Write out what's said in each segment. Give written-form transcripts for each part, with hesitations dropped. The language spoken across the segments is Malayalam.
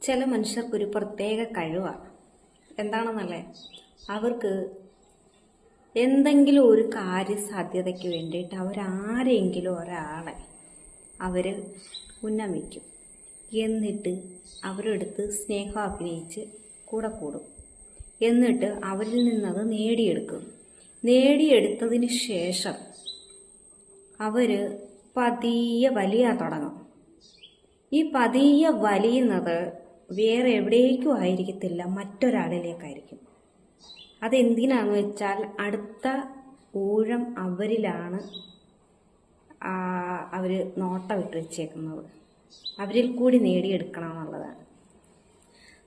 ചില മനുഷ്യർക്കൊരു പ്രത്യേക കഴിവാണ്. എന്താണെന്നല്ലേ, അവർക്ക് എന്തെങ്കിലും ഒരു കാര്യസാധ്യതയ്ക്ക് വേണ്ടിയിട്ട് അവരാരെങ്കിലും ഒരാളെ അവർ ഉന്നമിക്കും. എന്നിട്ട് അവരെടുത്ത് സ്നേഹം അഭിനയിച്ച് കൂടെ കൂടും. എന്നിട്ട് അവരിൽ നിന്നത് നേടിയെടുക്കും. നേടിയെടുത്തതിന് ശേഷം അവർ പതിയെ വലിയാൻ തുടങ്ങും. ഈ പതിയെ വലിയുന്നത് വേറെ എവിടേക്കും ആയിരിക്കത്തില്ല, മറ്റൊരാളിലേക്കായിരിക്കും. അതെന്തിനാന്ന് വെച്ചാൽ അടുത്ത ഊഴം അവരിലാണ് അവർ നോട്ടമിട്ട് വെച്ചേക്കുന്നത്. അവരിൽ കൂടി നേടിയെടുക്കണം എന്നുള്ളതാണ്.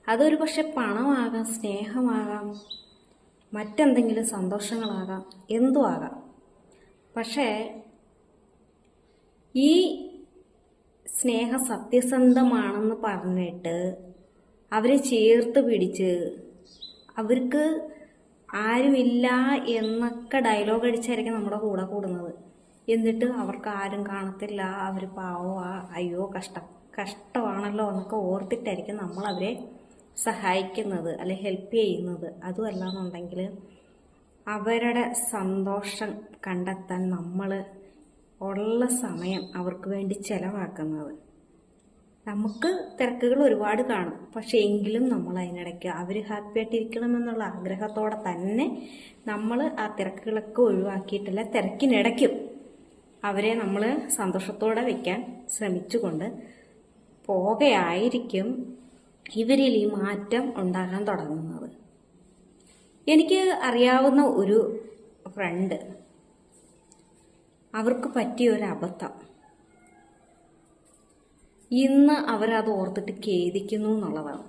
അതൊരു പക്ഷെ പണമാകാം, സ്നേഹമാകാം, മറ്റെന്തെങ്കിലും സന്തോഷങ്ങളാകാം, എന്തും ആകാം. പക്ഷേ ഈ സ്നേഹം സത്യസന്ധമാണെന്ന് പറഞ്ഞിട്ട് അവരെ ചേർത്ത് പിടിച്ച് അവർക്ക് ആരുമില്ല എന്നൊക്കെ ഡയലോഗ് അടിച്ചായിരിക്കും നമ്മുടെ കൂടെ കൂടുന്നത്. എന്നിട്ട് അവർക്ക് ആരും കാണത്തില്ല, അവർ പാവമാ, അയ്യോ കഷ്ടമാണല്ലോ എന്നൊക്കെ ഓർത്തിട്ടായിരിക്കും നമ്മൾ അവരെ സഹായിക്കുന്നത് അല്ലെ ഹെൽപ്പ് ചെയ്യുന്നത്. അതുമല്ല എന്നുണ്ടെങ്കിൽ അവരുടെ സന്തോഷം കണ്ടെത്താൻ നമ്മൾ ഉള്ള സമയം അവർക്ക് വേണ്ടി ചെലവാക്കുന്നത്. നമുക്ക് തിരക്കുകൾ ഒരുപാട് കാണും, പക്ഷെ എങ്കിലും നമ്മൾ അതിനിടയ്ക്ക് അവർ ഹാപ്പി ആയിട്ടിരിക്കണമെന്നുള്ള ആഗ്രഹത്തോടെ തന്നെ നമ്മൾ ആ തിരക്കുകളൊക്കെ ഒഴിവാക്കിയിട്ടല്ല, തിരക്കിനിടയ്ക്കും അവരെ നമ്മൾ സന്തോഷത്തോടെ വയ്ക്കാൻ ശ്രമിച്ചുകൊണ്ട് പോകയായിരിക്കും ഇവരിൽ ഈ മാറ്റം ഉണ്ടാകാൻ തുടങ്ങുന്നത്. എനിക്ക് അറിയാവുന്ന ഒരു ഫ്രണ്ട്, അവർക്ക് പറ്റിയ ഒരു അബദ്ധം ഇന്ന് അവരത് ഓർത്തിട്ട് ഖേദിക്കുന്നു എന്നുള്ളതാണ്.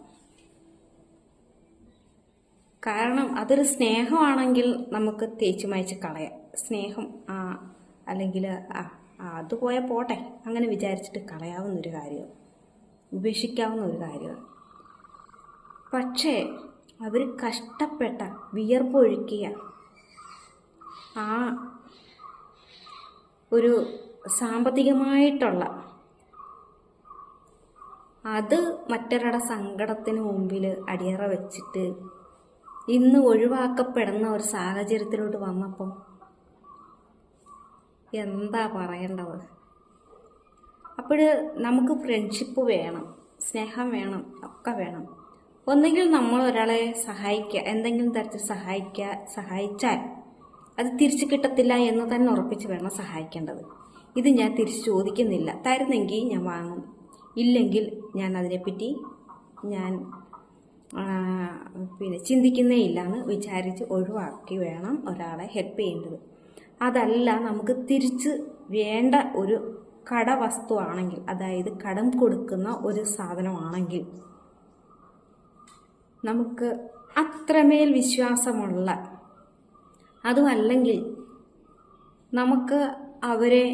കാരണം അതൊരു സ്നേഹമാണെങ്കിൽ നമുക്ക് തേച്ചു മായ്ച്ച് കളയാം. സ്നേഹം അല്ലെങ്കിൽ അത് പോയാൽ പോട്ടെ അങ്ങനെ വിചാരിച്ചിട്ട് കളയാവുന്നൊരു കാര്യമാണ്, ഉപേക്ഷിക്കാവുന്ന ഒരു കാര്യമാണ്. പക്ഷേ അവർ കഷ്ടപ്പെട്ട വിയർപ്പൊഴുക്കിയ ആ ഒരു സാമ്പത്തികമായിട്ടുള്ള അത് മറ്റൊരാളുടെ സങ്കടത്തിന് മുമ്പിൽ അടിയറ വെച്ചിട്ട് ഇന്ന് ഒഴിവാക്കപ്പെടുന്ന ഒരു സാഹചര്യത്തിലോട്ട് വന്നപ്പോൾ എന്താ പറയേണ്ടത്? അപ്പോൾ നമുക്ക് ഫ്രണ്ട്ഷിപ്പ് വേണം, സ്നേഹം വേണം, ഒക്കെ വേണം. ഒന്നെങ്കിൽ നമ്മൾ ഒരാളെ സഹായിക്കുക, എന്തെങ്കിലും തരത്തിൽ സഹായിച്ചാൽ അത് തിരിച്ചു കിട്ടത്തില്ല എന്ന് തന്നെ ഉറപ്പിച്ച് വേണം സഹായിക്കേണ്ടത്. ഇത് ഞാൻ തിരിച്ചു ചോദിക്കുന്നില്ല, തരുന്നെങ്കിൽ ഞാൻ വാങ്ങും, ഇല്ലെങ്കിൽ ഞാൻ അതിനെപ്പറ്റി ചിന്തിക്കുന്നേ ഇല്ലാന്ന് വിചാരിച്ച് ഒഴിവാക്കി വേണം ഒരാളെ ഹെൽപ്പ് ചെയ്യേണ്ടത്. അതല്ല, നമുക്ക് തിരിച്ച് വേണ്ട ഒരു കടവസ്തു ആണെങ്കിൽ, അതായത് കടം കൊടുക്കുന്ന ഒരു സാധനമാണെങ്കിൽ, നമുക്ക് അത്രമേൽ വിശ്വാസമുള്ള, അതുമല്ലെങ്കിൽ നമുക്ക് അവരെ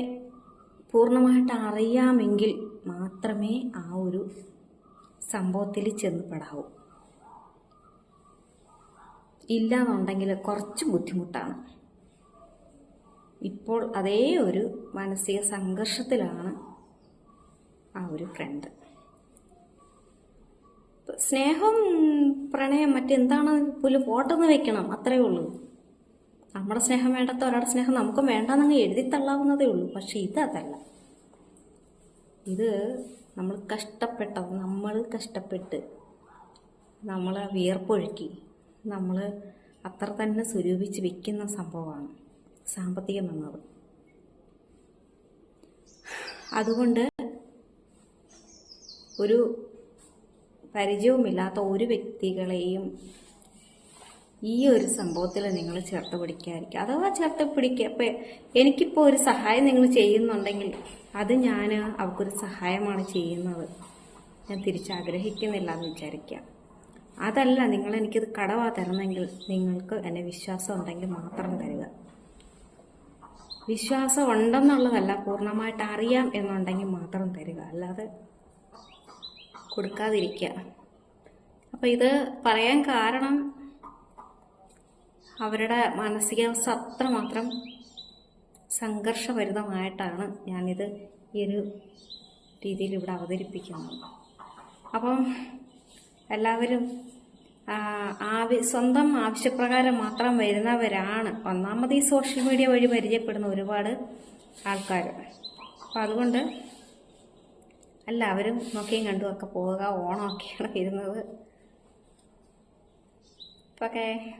പൂർണ്ണമായിട്ട് അറിയാമെങ്കിൽ മാത്രമേ ആ ഒരു സംഭവത്തിൽ ചെന്നപ്പെടാവൂ. ഇല്ലാന്നുണ്ടെങ്കിൽ കുറച്ച് ബുദ്ധിമുട്ടാണ്. ഇപ്പോൾ അതേ ഒരു മാനസിക സംഘർഷത്തിലാണ് ആ ഒരു ഫ്രണ്ട്. സ്നേഹം, പ്രണയം, മറ്റെന്താണ് പോലും ഫോട്ടോന്ന് വെക്കണം, അത്രയേ ഉള്ളൂ. നമ്മുടെ സ്നേഹം വേണ്ടാത്ത ഒരാളുടെ സ്നേഹം നമുക്കും വേണ്ടാന്നങ്ങ് എഴുതി തള്ളാവുന്നതേ ഉള്ളൂ. പക്ഷെ ഇതല്ല. ഇത് നമ്മൾ കഷ്ടപ്പെട്ട് നമ്മൾ വിയർപ്പൊഴുക്കി നമ്മൾ അത്ര തന്നെ സ്വരൂപിച്ച് വെക്കുന്ന സംഭവമാണ് സാമ്പത്തികം എന്നത്. അതുകൊണ്ട് ഒരു പരിചയവുമില്ലാത്ത ഒരു വ്യക്തികളെയും ഈ ഒരു സംഭവത്തിൽ നിങ്ങൾ ചേർത്ത് പിടിക്കാതിരിക്കുക. അഥവാ ചേർത്ത് പിടിക്കുക, ഇപ്പം എനിക്കിപ്പോൾ ഒരു സഹായം നിങ്ങൾ ചെയ്യുന്നുണ്ടെങ്കിൽ അത് ഞാൻ അവർക്കൊരു സഹായമാണ് ചെയ്യുന്നത്, ഞാൻ തിരിച്ചാഗ്രഹിക്കുന്നില്ല എന്ന് വിചാരിക്കുക. അതല്ല, നിങ്ങൾ എനിക്കിത് കടവാ തരുന്നെങ്കിൽ നിങ്ങൾക്ക് എന്നെ വിശ്വാസം ഉണ്ടെങ്കിൽ മാത്രം തരിക. വിശ്വാസം ഉണ്ടെന്നുള്ളതല്ല, പൂർണ്ണമായിട്ട് അറിയാം എന്നുണ്ടെങ്കിൽ മാത്രം തരിക, അല്ലാതെ കൊടുക്കാതിരിക്കുക. അപ്പം ഇത് പറയാൻ കാരണം അവരുടെ മാനസികാവസ്ഥ അത്രമാത്രം സംഘർഷഭരിതമായിട്ടാണ് ഞാനിത് ഈ ഒരു രീതിയിൽ ഇവിടെ അവതരിപ്പിക്കുന്നത്. അപ്പം എല്ലാവരും സ്വന്തം ആവശ്യപ്രകാരം മാത്രം വരുന്നവരാണ്. ഒന്നാമത് ഈ സോഷ്യൽ മീഡിയ വഴി പരിചയപ്പെടുന്ന ഒരുപാട് ആൾക്കാർ. അപ്പം അതുകൊണ്ട് എല്ലാവരും നോക്കിയും കണ്ടും ഒക്കെ പോവുക. ഓണമൊക്കെയാണ് വരുന്നത്. ഓക്കേ.